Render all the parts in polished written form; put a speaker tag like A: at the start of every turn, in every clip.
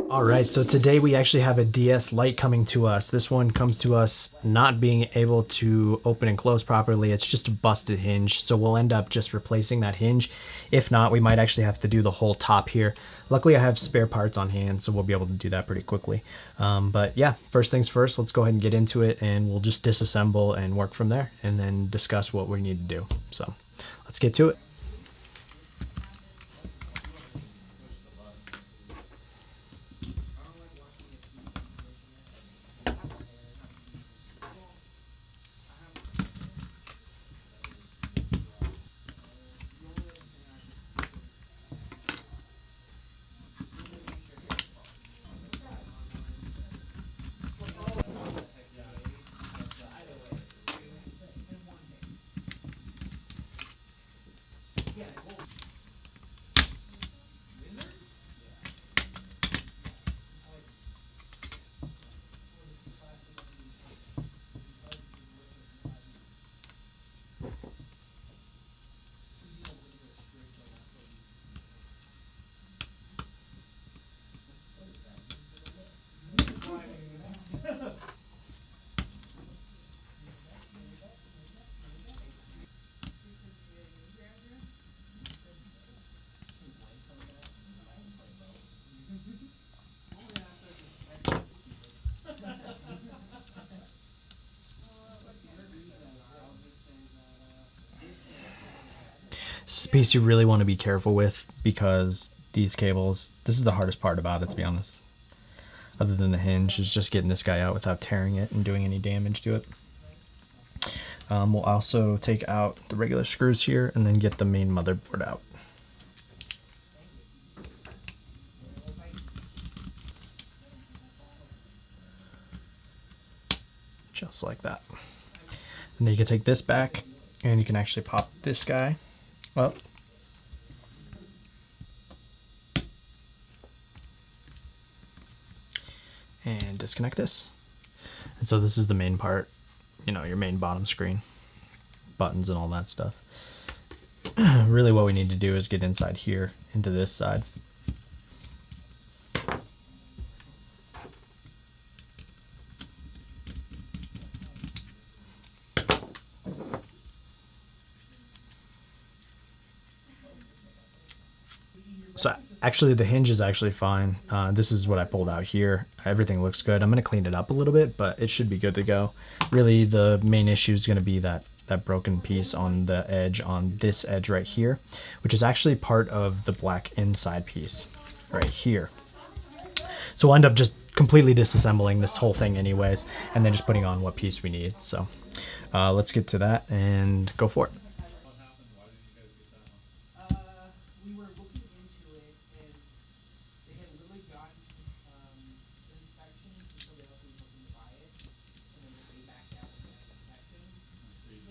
A: All right, so today we actually have a DS Lite coming to us. This one comes to us not being able to open and close properly. It's just a busted hinge, so we'll end up just replacing that hinge. If not, we might actually have to do the whole top here. Luckily, I have spare parts on hand, so we'll be able to do that pretty quickly. But yeah, first things first, let's go ahead and get into it, and we'll just disassemble and work from there, and then discuss what we need to do. So let's get to it. This is a piece you really want to be careful with because these cables, this is the hardest part about it, to be honest. Other than the hinge, is just getting this guy out without tearing it and doing any damage to it. We'll also take out the regular screws here and then get the main motherboard out. Just like that. And then you can take this back and you can actually pop this guy up. And disconnect this. And so this is the main part, you know, your main bottom screen, buttons and all that stuff. Really what we need to do is get inside here into this side. So actually the hinge is actually fine. This is what I pulled out here. Everything looks good. I'm going to clean it up a little bit, but it should be good to go. Really the main issue is going to be that broken piece on the edge, on this edge right here, which is actually part of the black inside piece right here. So we'll end up just completely disassembling this whole thing anyways, and then just putting on what piece we need. So let's get to that and go for it.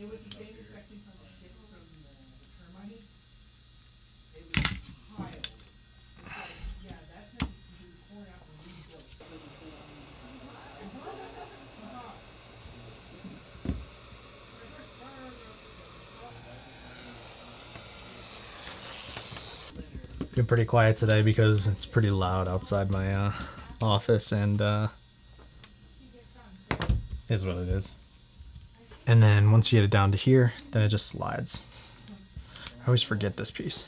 B: It was the same inspection from the ship from the termite. It was piled. It's like, yeah, that's how you pour out and rebuild.
A: Been pretty quiet today because it's pretty loud outside my office, and is what it is. And then once you get it down to here, then it just slides. I always forget this piece.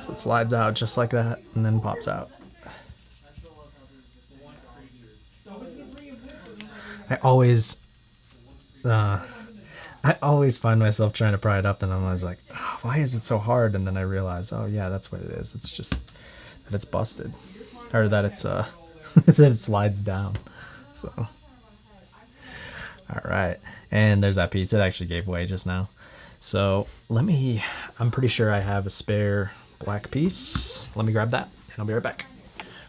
A: So it slides out just like that and then pops out. I always find myself trying to pry it up and I'm always like, oh, why is it so hard? And then I realize, oh yeah, that's what it is. It's just that it's busted, or that it's that it slides down. So all right, and there's that piece. It actually gave way just now. So I'm pretty sure I have a spare black piece. Let me grab that and I'll be right back.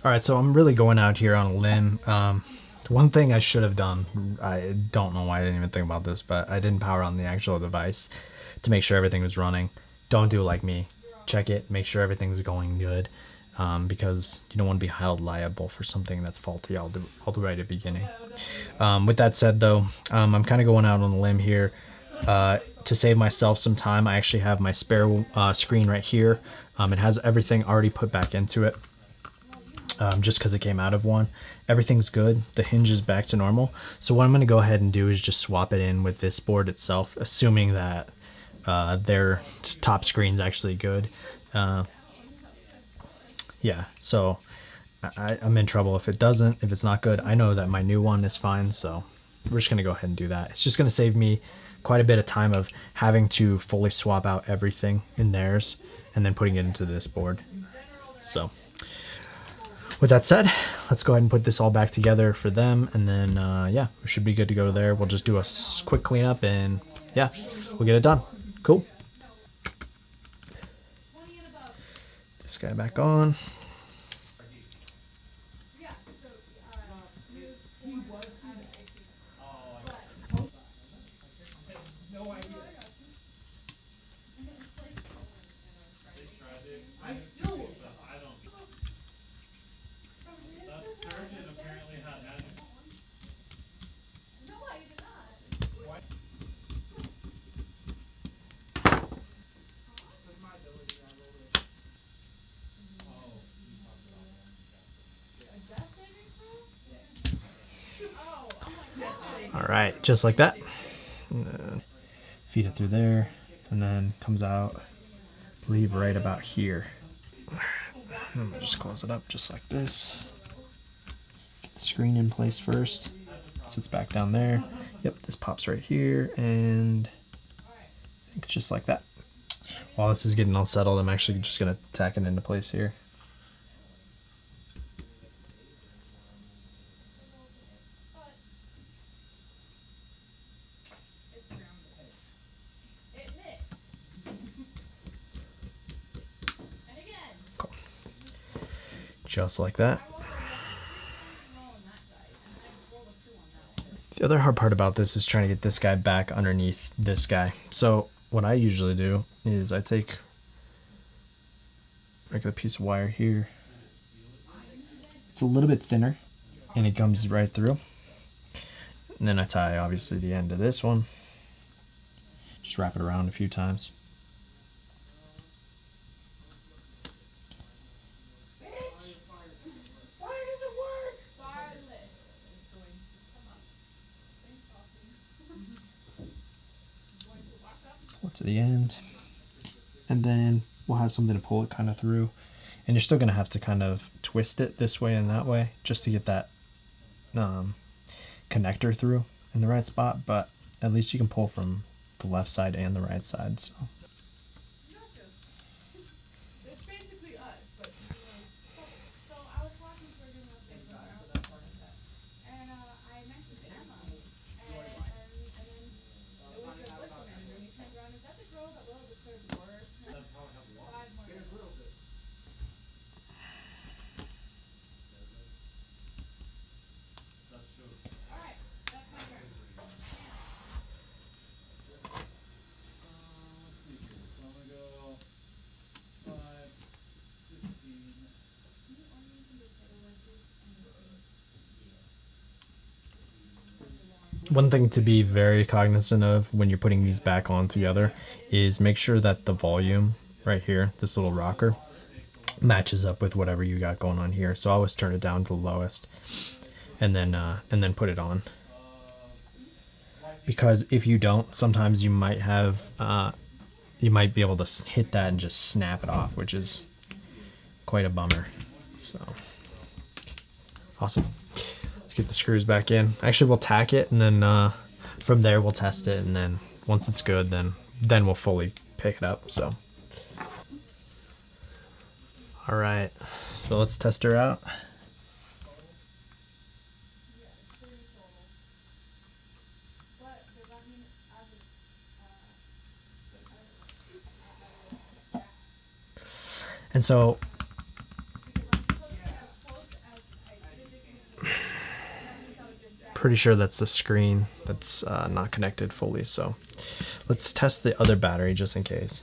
A: All right, so I'm really going out here on a limb. One thing I should have done, I don't know why I didn't even think about this, but I didn't power on the actual device to make sure everything was running. Don't do like me. Check it, make sure everything's going good, because you don't want to be held liable for something that's faulty all the way at the beginning. With that said though, I'm kind of going out on a limb here. To save myself some time, I actually have my spare screen right here. It has everything already put back into it. just because it came out of one. Everything's good. The hinge is back to normal. So what I'm going to go ahead and do is just swap it in with this board itself, assuming that their top screen's actually good. Yeah, so I'm in trouble if it doesn't, if it's not good. I know that my new one is fine, so we're just going to go ahead and do that. It's just going to save me quite a bit of time of having to fully swap out everything in theirs and then putting it into this board. So with that said, let's go ahead and put this all back together for them, and then yeah, we should be good to go there. We'll just do a quick cleanup, and yeah, we'll get it done. Cool. This guy back on.
B: No idea. I still will.
C: That surgeon apparently had magic.
D: No, I did not.
B: With my ability, I rolled it.
C: Oh, you talked about that.
D: A death saving throw? Oh, I'm like,
A: All right, just like that. And then feed it through there, and then comes out, I believe, right about here. And we'll just close it up just like this. Get the screen in place first. Sits back down there. Yep, this pops right here, and I think just like that. While this is getting all settled, I'm actually just gonna tack it into place here.
D: it's grounded. It missed. And again.
A: Just like that.
D: Roll on that die, and I rolled a 2 on that one.
A: The other hard part about this is trying to get this guy back underneath this guy. So what I usually do is I take a regular piece of wire here. It's a little bit thinner and it comes right through. And then I tie obviously the end of this one. Just wrap it around a few times.
B: Why does it work?
D: Violet is going to come up. Thanks, Austin. Going to walk up.
A: Pull it to the end. And then we'll have something to pull it kind of through. And you're still going to have to kind of twist it this way and that way just to get that connector through in the right spot. But at least you can pull from the left side and the right side. So
D: Gotcha. It's basically us, but so I was walking through doing a thing, and I mentioned to Emma, and then it was the liquor manager, and he turned around, is that the girl that wrote the third word? 5 more minutes.
C: That's true.
D: Alright, that's my turn.
C: Let's see here. So I'm gonna go 5, 15.
A: one thing to be very cognizant of when you're putting these back on together is make sure that the volume right here, this little rocker, matches up with whatever you got going on here. So I always turn it down to the lowest and then put it on. Because if you don't, sometimes you might have you might be able to hit that and just snap it off, which is quite a bummer. So awesome. Let's get the screws back in. Actually, we'll tack it, and then from there we'll test it, and then once it's good, then we'll fully pick it up. So all right, so let's test her out.
D: But does that mean
A: And so pretty sure that's the screen that's not connected fully. So let's test the other battery just in case.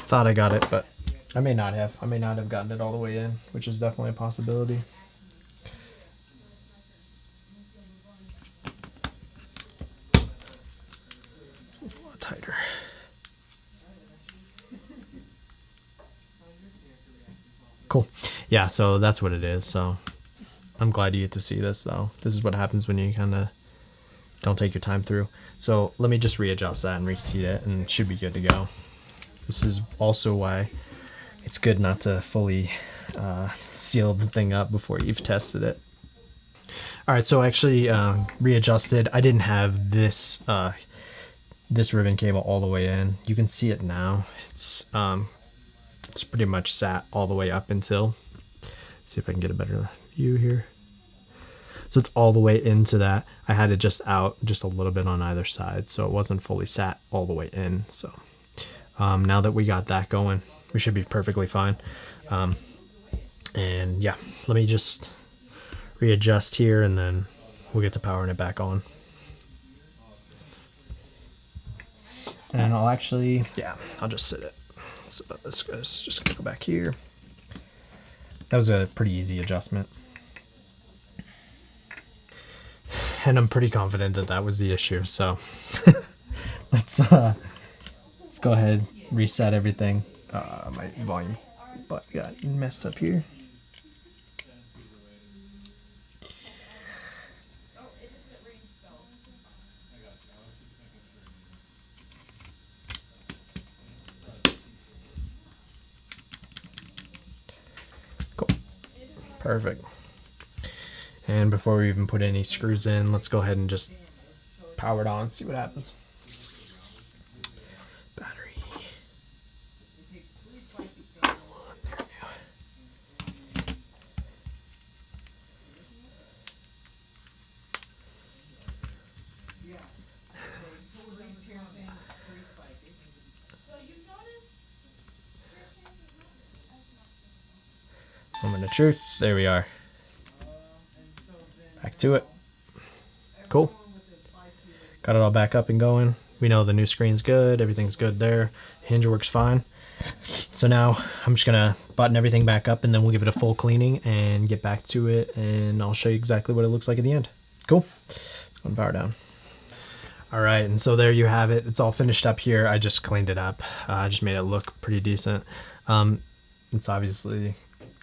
A: Thought I got it, but I may not have. I may not have gotten it all the way in, which is definitely a possibility. It's a lot tighter. Cool. Yeah, so that's what it is. So I'm glad you get to see this, though. This is what happens when you kind of don't take your time through. So let me just readjust that and reseat it, and it should be good to go. This is also why it's good not to fully seal the thing up before you've tested it. All right, so I actually readjusted. I didn't have this this ribbon cable all the way in. You can see it now. It's pretty much sat all the way up until. See if I can get a better view here. So it's all the way into that. I had it just out just a little bit on either side, so it wasn't fully sat all the way in. So now that we got that going, we should be perfectly fine. And yeah, let me just readjust here, and then we'll get to powering it back on. And I'll actually, yeah, I'll just sit it. So this guy's just gonna go back here. That was a pretty easy adjustment. And I'm pretty confident that that was the issue. So let's go ahead, reset everything. My volume but got messed up here. Cool. Perfect. And before we even put any screws in, let's go ahead and just power it on, see what happens. Battery. There we go. Moment of truth. There we are. Back to it. Cool. Got it all back up and going. We know the new screen's good. Everything's good there. Hinge works fine. So now I'm just going to button everything back up, and then we'll give it a full cleaning and get back to it, and I'll show you exactly what it looks like at the end. Cool. Let's power down. All right, and so there you have it. It's all finished up here. I just cleaned it up. I just made it look pretty decent. It's obviously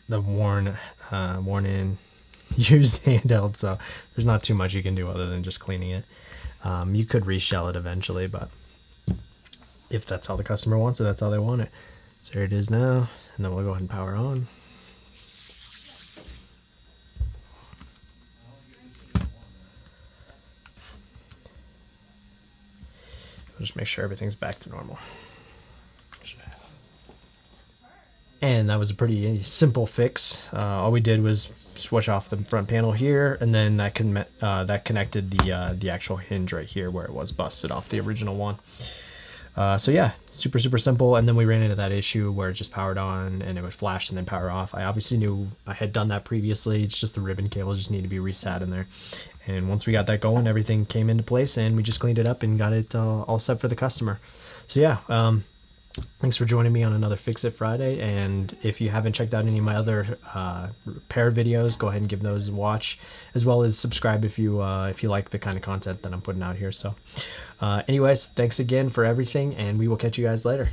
A: the worn in used handheld, so there's not too much you can do other than just cleaning it. You could reshell it eventually, but if that's how the customer wants it, that's how they want it. So here it is now, and then we'll go ahead and power on. Just make sure everything's back to normal. And that was a pretty simple fix. All we did was switch off the front panel here, and then that connected the actual hinge right here where it was busted off the original one. So yeah, super simple. And then we ran into that issue where it just powered on and it would flash and then power off. I obviously knew I had done that previously. It's just the ribbon cable just needed to be reset in there. And once we got that going, everything came into place, and we just cleaned it up and got it all set for the customer. So yeah, thanks for joining me on another Fix It Friday. And if you haven't checked out any of my other repair videos, go ahead and give those a watch, as well as subscribe if you like the kind of content that I'm putting out here. So anyways, thanks again for everything, and we will catch you guys later.